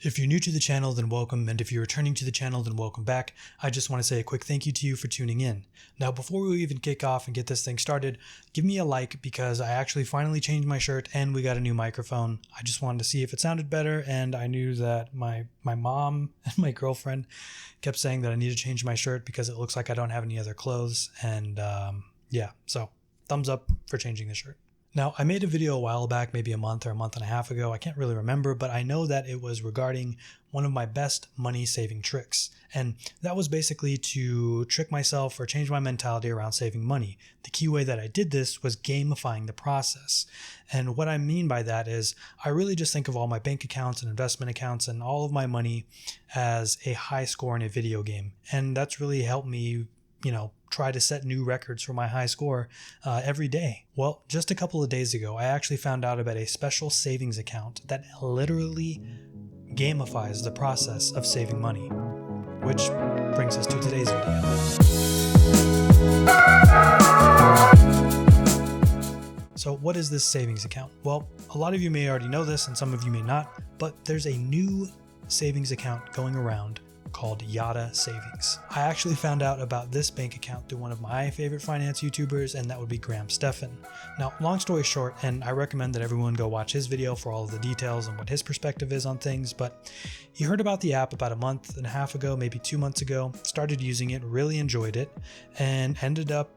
If you're new to the channel, then welcome, and if you're returning to the channel, then welcome back. I just want to say a quick thank you to you for tuning in. Now, before we even kick off and get this thing started, give me a like because I actually finally changed my shirt and we got a new microphone. I just wanted to see if it sounded better, and I knew that my mom and my girlfriend kept saying that I need to change my shirt because it looks like I don't have any other clothes, and yeah, so thumbs up for changing the shirt. Now, I made a video a while back, maybe a month or a month and a half ago. I can't really remember, but I know that it was regarding one of my best money saving tricks. And that was basically to trick myself or change my mentality around saving money. The key way that I did this was gamifying the process. And what I mean by that is I really just think of all my bank accounts and investment accounts and all of my money as a high score in a video game. And that's really helped me, try to set new records for my high score every day. Well, just a couple of days ago, I actually found out about a special savings account that literally gamifies the process of saving money, which brings us to today's video. So what is this savings account? Well, a lot of you may already know this and some of you may not, but there's a new savings account going around called Yotta Savings. I actually found out about this bank account through one of my favorite finance YouTubers, and that would be Graham Stephan. Now, long story short, and I recommend that everyone go watch his video for all of the details and what his perspective is on things, but he heard about the app about a month and a half ago, maybe 2 months ago, started using it, really enjoyed it, and ended up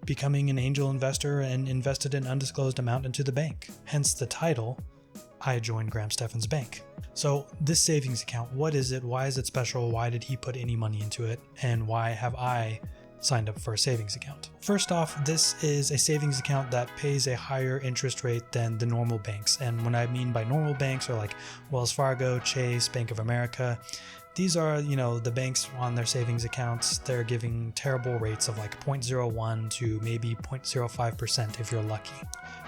becoming an angel investor and invested an undisclosed amount into the bank. Hence the title, I joined Graham Stephan's bank. So this savings account, what is it? Why is it special? Why did he put any money into it? And why have I signed up for a savings account? First off, this is a savings account that pays a higher interest rate than the normal banks. And when I mean by normal banks are like Wells Fargo, Chase, Bank of America. These are, the banks on their savings accounts, they're giving terrible rates of like 0.01 to maybe 0.05% if you're lucky.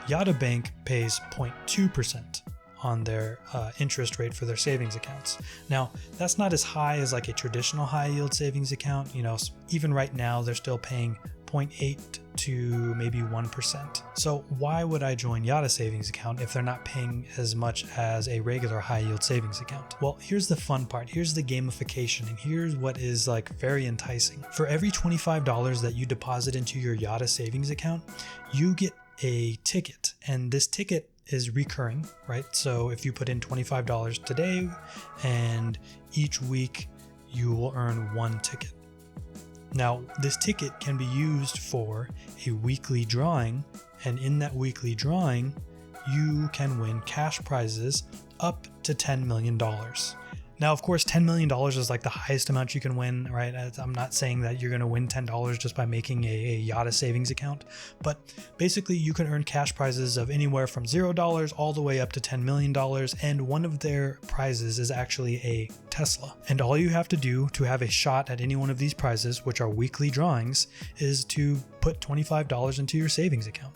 Yotta Bank pays 0.2% on their interest rate for their savings accounts. Now, that's not as high as like a traditional high yield savings account. Even right now, they're still paying 0.8 to maybe 1%. So why would I join Yotta Savings account if they're not paying as much as a regular high yield savings account? Well, here's the fun part. Here's the gamification, and here's what is like very enticing. For every $25 that you deposit into your Yotta Savings account, you get a ticket, and this ticket is recurring, right? So if you put in $25 today, and each week you will earn one ticket. Now, this ticket can be used for a weekly drawing, and in that weekly drawing, you can win cash prizes up to $10 million. Now, of course, $10 million is like the highest amount you can win, right? I'm not saying that you're going to win $10 just by making a Yotta Savings account, but basically you can earn cash prizes of anywhere from $0 all the way up to $10 million, and one of their prizes is actually a Tesla. And all you have to do to have a shot at any one of these prizes, which are weekly drawings, is to put $25 into your savings account.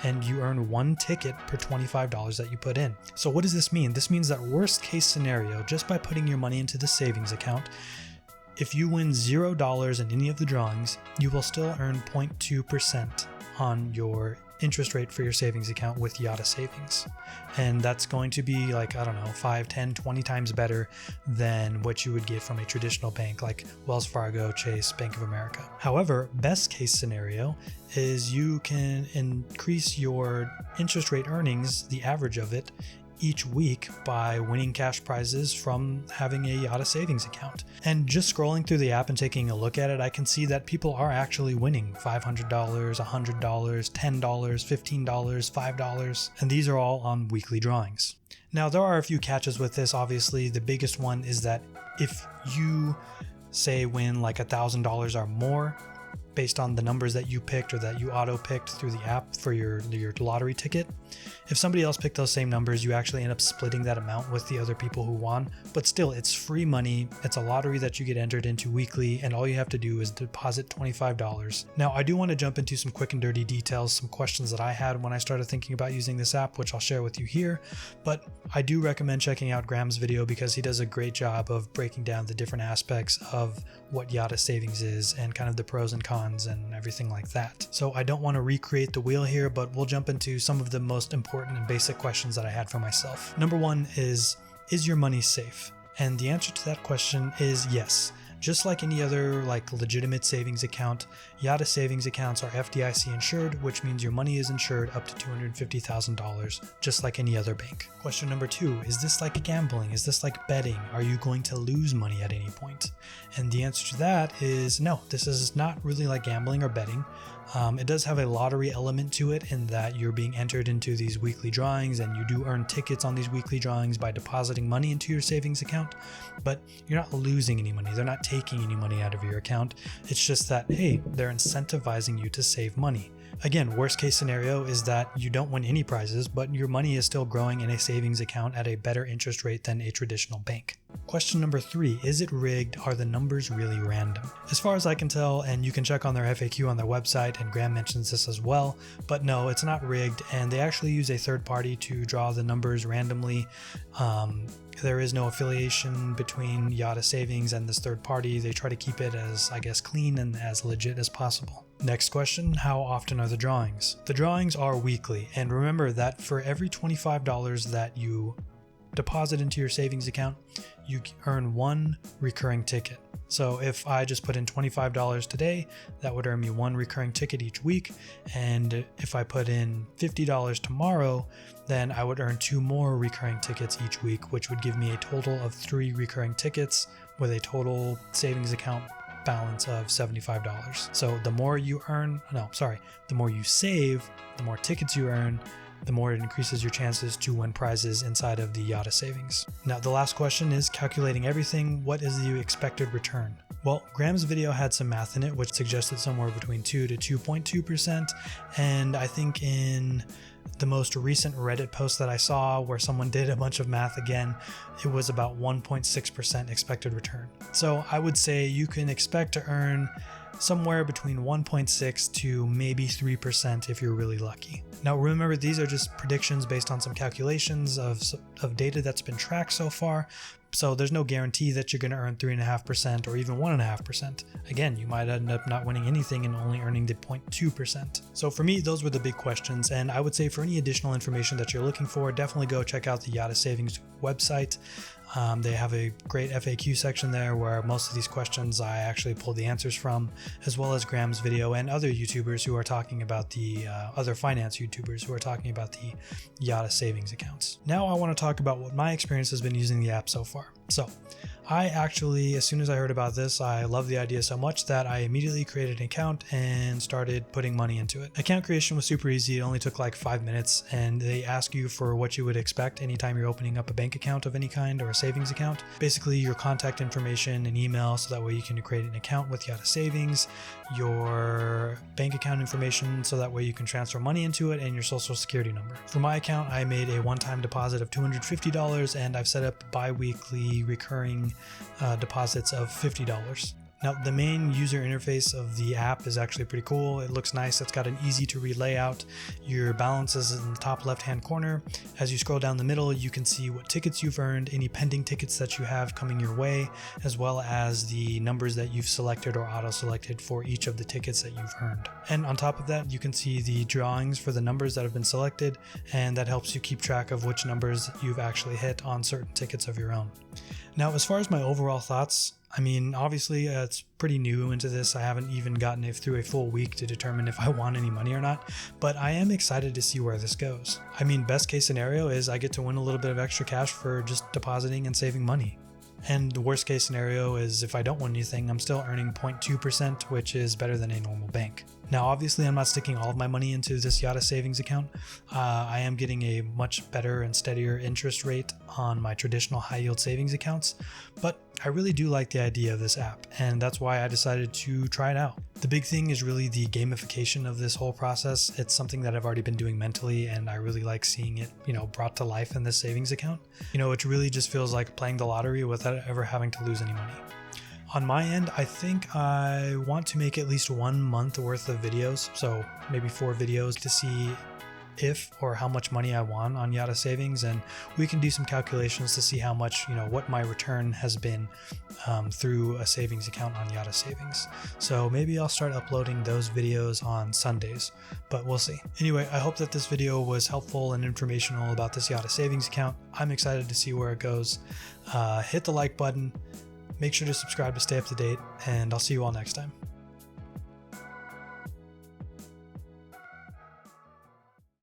And you earn one ticket per $25 that you put in. So what does this mean? This means that worst case scenario, just by putting your money into the savings account, if you win $0 in any of the drawings, you will still earn 0.2% on your interest rate for your savings account with Yotta Savings. And that's going to be like, 5, 10, 20 times better than what you would get from a traditional bank like Wells Fargo, Chase, Bank of America. However, best case scenario is you can increase your interest rate earnings, the average of it, each week by winning cash prizes from having a Yotta Savings account. And just scrolling through the app and taking a look at it, I can see that people are actually winning $500, $100, $10, $15, $5, and these are all on weekly drawings. Now, there are a few catches with this. Obviously, the biggest one is that if you say win like $1,000 or more, based on the numbers that you picked or that you auto-picked through the app for your lottery ticket. If somebody else picked those same numbers, you actually end up splitting that amount with the other people who won. But still, it's free money. It's a lottery that you get entered into weekly, and all you have to do is deposit $25. Now, I do want to jump into some quick and dirty details, some questions that I had when I started thinking about using this app, which I'll share with you here. But I do recommend checking out Graham's video because he does a great job of breaking down the different aspects of what Yotta Savings is and kind of the pros and cons and everything like that. So I don't want to recreate the wheel here, but we'll jump into some of the most important and basic questions that I had for myself. Number one is your money safe? And the answer to that question is yes. Just like any other legitimate savings account, Yotta Savings accounts are FDIC insured, which means your money is insured up to $250,000, just like any other bank. Question number 2, is this like gambling? Is this like betting? Are you going to lose money at any point? And the answer to that is no, this is not really like gambling or betting. It does have a lottery element to it in that you're being entered into these weekly drawings, and you do earn tickets on these weekly drawings by depositing money into your savings account, but you're not losing any money. They're not taking any money out of your account. It's just that, hey, they're incentivizing you to save money. Again, worst case scenario is that you don't win any prizes, but your money is still growing in a savings account at a better interest rate than a traditional bank. Question number 3, is it rigged? Are the numbers really random? As far as I can tell, and you can check on their FAQ on their website, and Graham mentions this as well, but no, it's not rigged, and they actually use a third party to draw the numbers randomly. There is no affiliation between Yotta Savings and this third party. They try to keep it as, clean and as legit as possible. Next question, how often are the drawings? The drawings are weekly, and remember that for every $25 that you deposit into your savings account, you earn 1 recurring ticket. So if I just put in $25 today, that would earn me 1 recurring ticket each week. And if I put in $50 tomorrow, then I would earn 2 more recurring tickets each week, which would give me a total of 3 recurring tickets with a total savings account balance of $75. So the more you the more you save, the more tickets you earn, the more it increases your chances to win prizes inside of the Yotta Savings. Now, the last question is calculating everything. What is the expected return? Well, Graham's video had some math in it, which suggested somewhere between 2 to 2.2%. And I think in the most recent Reddit post that I saw where someone did a bunch of math again, it was about 1.6% expected return. So I would say you can expect to earn somewhere between 1.6 to maybe 3% if you're really lucky. Now remember, these are just predictions based on some calculations of data that's been tracked so far. So there's no guarantee that you're going to earn 3.5% or even 1.5%. Again, you might end up not winning anything and only earning the 0.2%. So for me, those were the big questions. And I would say for any additional information that you're looking for, definitely go check out the Yotta Savings website. They have a great FAQ section there where most of these questions I actually pulled the answers from, as well as Graham's video and other YouTubers who are talking about the other finance YouTubers who are talking about the Yotta Savings accounts. Now I want to talk about what my experience has been using the app so far. So I actually, as soon as I heard about this, I loved the idea so much that I immediately created an account and started putting money into it. Account creation was super easy. It only took like 5 minutes, and they ask you for what you would expect anytime you're opening up a bank account of any kind or a savings account. Basically your contact information and email, so that way you can create an account with Yotta Savings, your bank account information, so that way you can transfer money into it, and your social security number. For my account, I made a one-time deposit of $250, and I've set up bi-weekly recurring deposits of $50. Now, the main user interface of the app is actually pretty cool. It looks nice. It's got an easy to read layout. Your balance is in the top left-hand corner. As you scroll down the middle, you can see what tickets you've earned, any pending tickets that you have coming your way, as well as the numbers that you've selected or auto-selected for each of the tickets that you've earned. And on top of that, you can see the drawings for the numbers that have been selected, and that helps you keep track of which numbers you've actually hit on certain tickets of your own. Now, as far as my overall thoughts, I mean, obviously it's pretty new into this. I haven't even gotten it through a full week to determine if I want any money or not, but I am excited to see where this goes. I mean, best case scenario is I get to win a little bit of extra cash for just depositing and saving money. And the worst case scenario is if I don't win anything, I'm still earning 0.2%, which is better than a normal bank. Now, obviously, I'm not sticking all of my money into this Yotta Savings account. I am getting a much better and steadier interest rate on my traditional high yield savings accounts, but I really do like the idea of this app, and that's why I decided to try it out. The big thing is really the gamification of this whole process. It's something that I've already been doing mentally, and I really like seeing it, brought to life in this savings account. It really just feels like playing the lottery without ever having to lose any money. On my end, I think I want to make at least 1 month worth of videos, so maybe 4 videos to see if or how much money I won on Yotta Savings, and we can do some calculations to see how much, what my return has been through a savings account on Yotta Savings. So maybe I'll start uploading those videos on Sundays, but we'll see. Anyway, I hope that this video was helpful and informational about this Yotta Savings account. I'm excited to see where it goes. Hit the like button, make sure to subscribe to stay up to date, and I'll see you all next time.